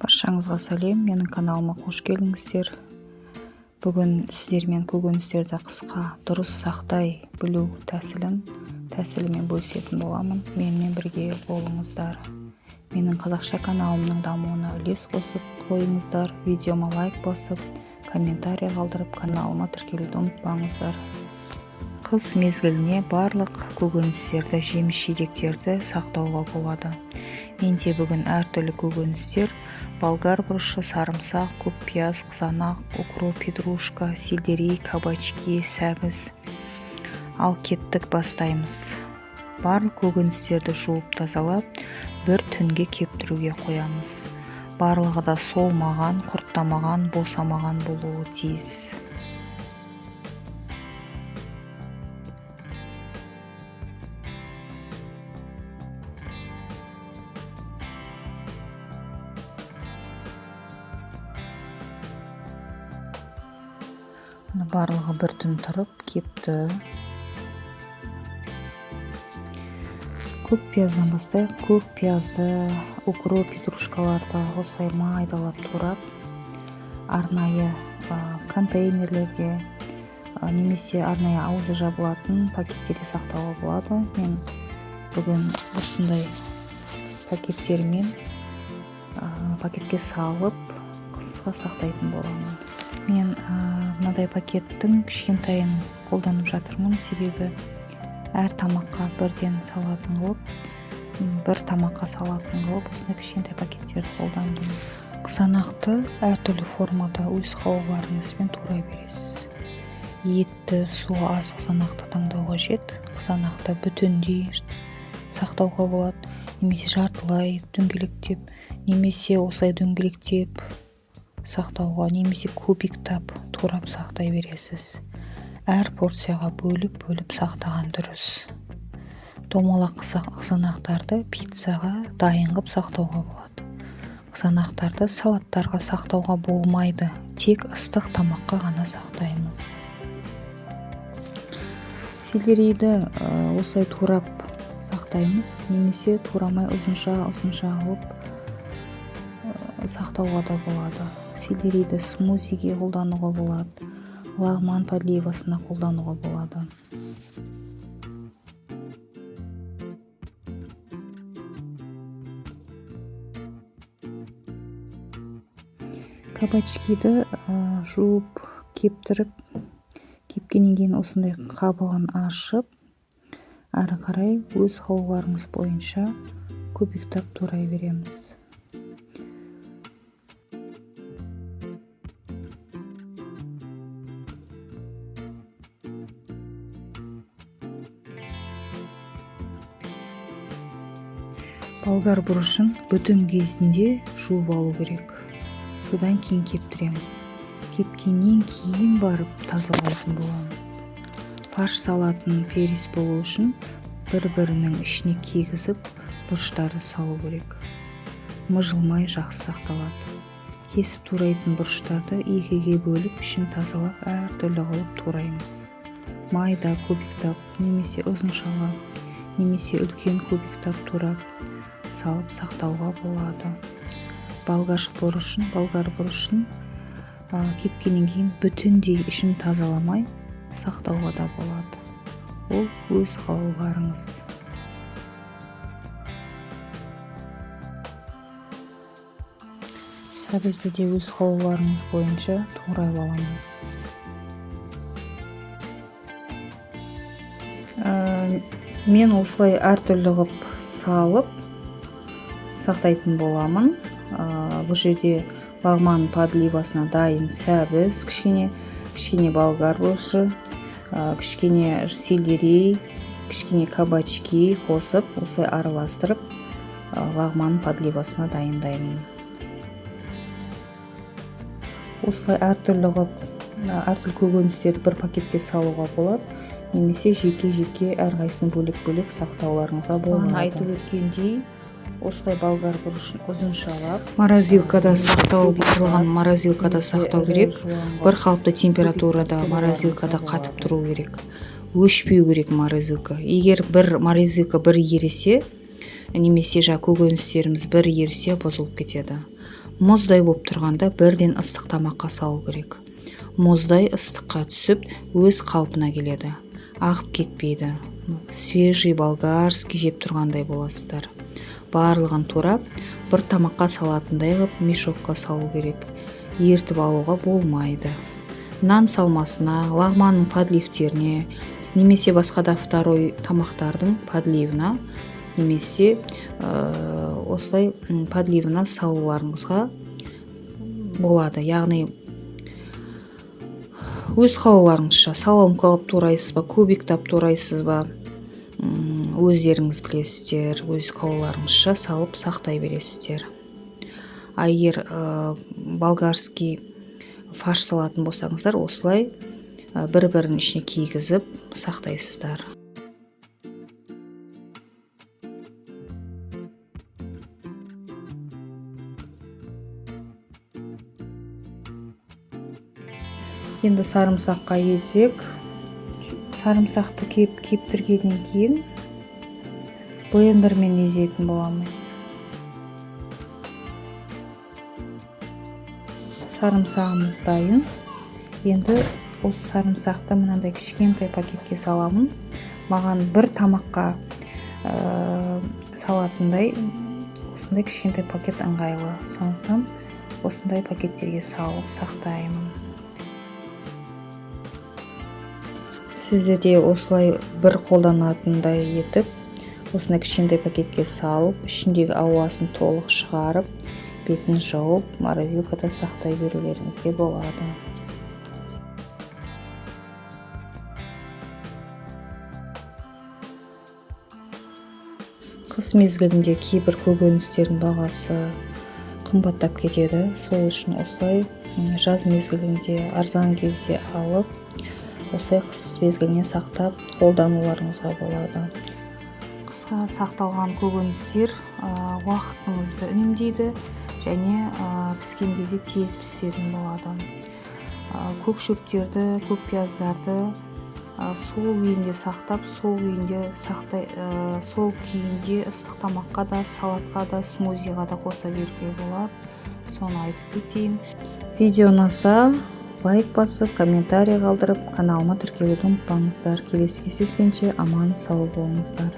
Баршаңызға сәлем, менің каналыма қош келдіңіздер. Бүгін сіздермен көкөністерді қысқа дұрыс сақтай білу тәсілімен бөлісетін боламын. Менімен бірге болыңыздар. Менің қазақша каналымның дамуына үлес қосып қойыңыздар. Видеома лайк басып, комментарий қалдырып, каналыма тіркелуді ұмытпаңыздар. Қыс мезгіліне барлық көкөністерді, жеміс-жидектерді сақтауға болады. Менде бүгін әртүрлі көкөністер: болгар бұрышы, сарымсақ, көк пияз, қызанақ, укроп, петрушка, сельдерей, кабачки, сәбіз. Ал кеттік, бастаймыз. Барлық көкөністерді жуып тазалап, бір түнге кептіруге қоямыз. Барлығы да солмаған, құрттамаған, босамаған болуы тиіс. Барлығы бір түн тұрып кепті. Көк пияздың бастайық. Көк пиязды, укроп, петрушкаларды осылай майдалап турап, арнайы контейнерлерде немесе арнайы аузы жабылатын пакеттерде сақтауға болады. Мен бүгін осындай пакеттермен пакетке салып қысқа сақтайтын боламын. Мен мынадай пакеттің кішкентайын қолданып жатырмын, себебі әр тамаққа бірден салатын қылып, бір тамаққа салатын қылып, осындай кішкентай пакеттерді қолдандым. Қызанақты әртүрлі формада өз қалауларыңызбен турай бересіз. Етті, суы аз қызанақты таңдауға жет. Қызанақты бүтіндей сақтауға болады, немесе жартылай дөңгелектеп, немесе осылай дөңгелектеп сақтауға, немесе кубиктап турап сақтай бересіз. Әр порцияға бөліп сақтаған дұрыс. Домалақ қызанақтарды пиццаға дайын қылып сақтауға болады. Қызанақтарды салаттарға сақтауға болмайды, тек ыстық тамаққа ғана сақтаймыз. Сельдерейді осылай турап сақтаймыз, немесе турамай ұзынша қылып сақтауға да болады. Сельдерейді смузиге қолдануға болады, лагман подливасына қолдануға болады. Кабачкиді жуып, кептіріп, кепкеннен кейін осындай қабығын ашып, әрі қарай өз қалауларыңыз бойынша кубиктап турай береміз. Болгар бұрышын бүтін кезінде жуып алу керек. Содан кейін кептіреміз. Кепкеннен кейін барып тазалайтын боламыз. Фарш салатын перис болу үшін бір-бірінің ішіне кигізіп, бұрыштарды салу керек. Мыжылмай жақсы сақталады. Кесіп турайтын бұрыштарды екіге бөліп, ішін тазалап, әртүрлі қылып тураймыз. Майда кубиктап, немесе ұзыншалап, немесе үлкен кубиктап турап салып сақтауға болады. Болгар бұрышын кепкеннен кейін бүтіндей ішін тазаламай сақтауға да болады. Ол өз қалауларыңыз. Сәбізді де өз қалауларыңыз бойынша турай аламыз. Мен осылай әртүрлі қылып салып сақтайтын боламын. Бұл жерде лагман подливасына дайын сәбіз, кішкене болгар бұрышы, кішкене сельдерей, кішкене кабачки қосып, осылай араластырып, лагман подливасына дайындаймын. Осылай әртүрлі көкөністерді бір пакетке салуға болады, немесе жеке әрқайсысын бөлек сақтауларыңызға болады. Айтып өткендей, осылай болгар бұрышын ұзыншалап, морозилкада сақтау керек. Бір қалыпты температурада морозилкада қатып тұру керек. Өшпеу керек морозилка. Егер морозилка бір ересе, немесе көкөністеріміз бір ерсе бұзылып кетеді. мұздай болып тұрғанда бірден ыстық тамаққа салу керек. Мұздай ыстыққа түсіп өз қалпына келеді, ағып кетпейді. Свежий болгарский жеп тұрғандай боласыздар. Барлығын турап бір тамаққа салатындай қылып мешокқа салу керек. Ертіп алуға болмайды. Нан салмасына, лағманның подливтеріне, немесе басқа да второй тамақтардың подливына, немесе осылай подливына салуларыңызға болады. Яғни өз қалауларыңызша соломка қылып турайсыз ба, кубиктап турайсыз ба, өздеріңіз білесіздер. Өз қалауларыңызша салып сақтай бересіздер. Егер болгарский фарш салатын болсаңыздар, осылай бір-бірінің ішіне кигізіп сақтайсыздар. Енді сарымсаққа келсек, сарымсақты кептіргеннен кейін блендермен езетін боламыз. Сарымсағымыз дайын. Енді осы сарымсақты мынандай кішкентай пакетке саламын. Маған бір тамаққа салатындай осындай кішкентай пакет ыңғайлы. Сондықтан осындай пакеттерге салып сақтаймын. Сіздерде осылай бір қолданатындай етіп, осындай кішкентай пакетке салып, ішіндегі ауасын толық шығарып, бетін жауып, морозилкада сақтай берулеріңізге болады. Қыс мезгілінде кейбір көкөністердің бағасы қымбаттап кетеді. Сол үшін осылай жаз мезгілінде арзан кезде алып, осылай қыс мезгіліне сақтап қолдануларыңызға болады. Қысқа сақталған көкөністер уақытыңызды үнемдейді және піскен кезде тез пісетін болады. Көк шөптерді, көк пияздарды сол күйінде сақтап, сол күйінде ыстық тамаққа да, салатқа да, смузиға да қоса беруге болады. Соны айтып кетейін. Видео ұнаса, лайк басып, комментарий қалдырып, каналыма тіркелуді ұмытпаңыздар. Келесі кездескенше аман сау болыңыздар.